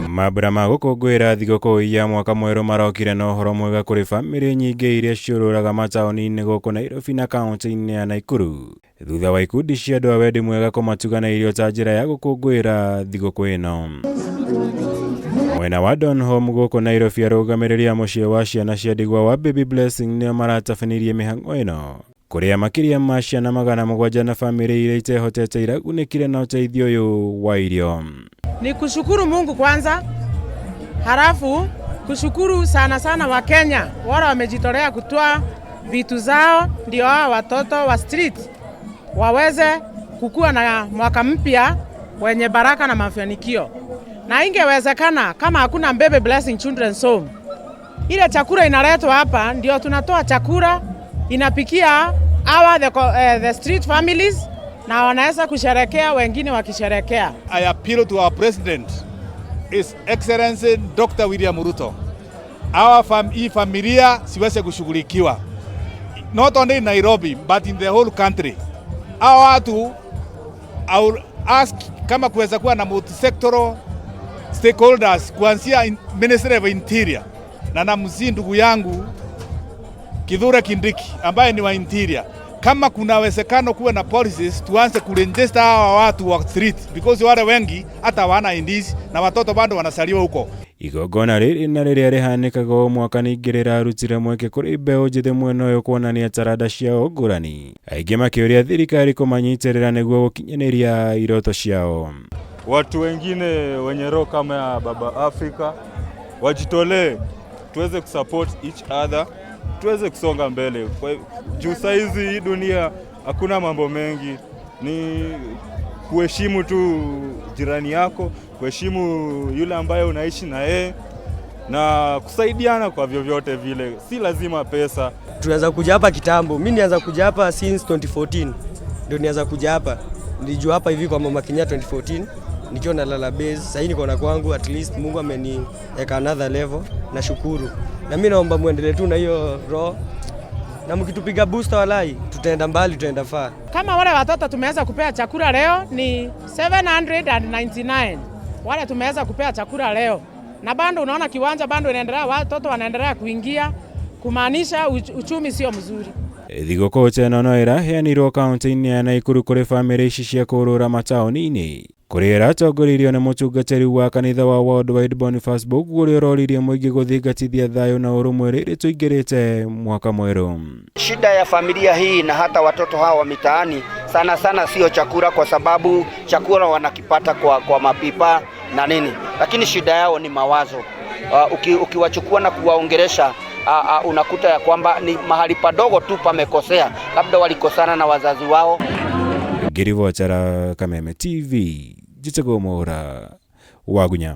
Mabura ma gukungwira thigũkũ ya mwaka mwerũ marokire na ũhoro mwega kũrĩ bamĩrĩ nyingĩ iria ciũrũraga mataũni-inĩ gũkũ Nairobi na kaunti-inĩ ya Nakuru, thutha wa ikundi cia andũ a wendi mwega kũmatuga na irio ta njĩra ya gũkũngũĩra thigũkũ ĩno. Mwena wa Donholm gũkũ Nairobi, arũgamĩrĩri mũciĩ wa ciana cia ndigwa wa Baby Blessing nĩo maratabanirie mĩhang'o ĩno, kũrĩa makĩria ma ciana 700 na bamĩrĩ iria itehotete iragunĩkire na ũteithio ũyũ wa irio. Ni kushukuru Mungu kwanza, halafu kushukuru sana wa Kenya wale wamejitolea kutoa vitu zao ndio hao watoto wa street waweze kukua na mwaka mpya wenye baraka na mafanikio. Na ingewezekana kama hakuna Baby Blessing Children's Home, ile chakula inaletwa hapa ndio tunatoa chakula inapikia the street families na wanaweza kusherekea, wengine wakisherekea. I appeal to our president, His Excellency Dr. William Ruto. Hii familia siweze kushughulikiwa. Not only in Nairobi but in the whole country. Hawa watu, I will ask kama kuweza kuwa na multi-sectoral stakeholders kuanzia Ministry of Interior na namsi ndugu yangu Kithure Kindiki ambaye ni wa Interior. Kama kuna uwezekano kuwe na policies tuanze kuregister hawa watu wa street because wale wengi hata wana indizi na watoto bado wanasaliwa huko. Igongona rĩrĩ na rĩrĩa rĩhanĩkaga o mwaka ningĩ rĩrarutire mweke kũrĩ mbeũ njĩthĩ mwena ũyũ kuonania taranda ciao ngũrani, aingĩ makĩũria thirikari kũmanyitĩrĩra nĩguo gũkinyanĩria iroto ciao. Watu wengine wenye roho kama ya Baba Afrika wajitolee, tuweze kusupport each other, tuweze kusonga mbele. Juu saizi hii dunia hakuna mambo mengi, ni kuheshimu tu jirani yako, kuheshimu yule ambaye unaishi na yeye na kusaidiana kwa vyovyote vile, si lazima pesa. Tunaanza kuja hapa kitambo, mimi nianza kuja hapa since 2014. Ndio nianza kuja hapa. Nilijua hapa hivi kwa Mama Kenyatta 2014. Nikiwa na lala base, sasa niko na kwangu, at least Mungu ameniweka another level, nashukuru. Na mimi naomba muendelee tu na hiyo roho. Na mkitupiga booster walai, tutaenda mbali, tutaenda far. Kama wale watoto tumeweza kupea chakula leo ni 799. Wale tumeweza kupea chakula leo. Na bado unaona kiwanja bado inaendelea, watoto wanaendelea kuingia, kumaanisha uchumi sio mzuri. Thigũkũ ĩno no ĩraheanirwo kaunti-inĩ ya Nakuru kũrĩ bamĩrĩ ici cia kũrũra mataũni-inĩ, kũrĩa ĩratongoririo nĩ mũtungatĩri wa kanitha wa Worldwide Boniface Bogu ũrĩa ũroririe mũingĩ gũthingatithia thayũ na ũrũmwe rĩrĩ tũingĩrĩte mwaka mwerũ. Shida ya familia hii na hata watoto hawa wa mitaani sana sio chakula, kwa sababu chakula wanakipata kwa mapipa na nini, lakini shida yao ni mawazo. Ukiwachukua na kuwaongelesha unakuta ya kwamba ni mahali padogo tu pamekosea, labda walikosana na wazazi wao. Ngirivochara Kameme TV, Jitagomora Wagunya.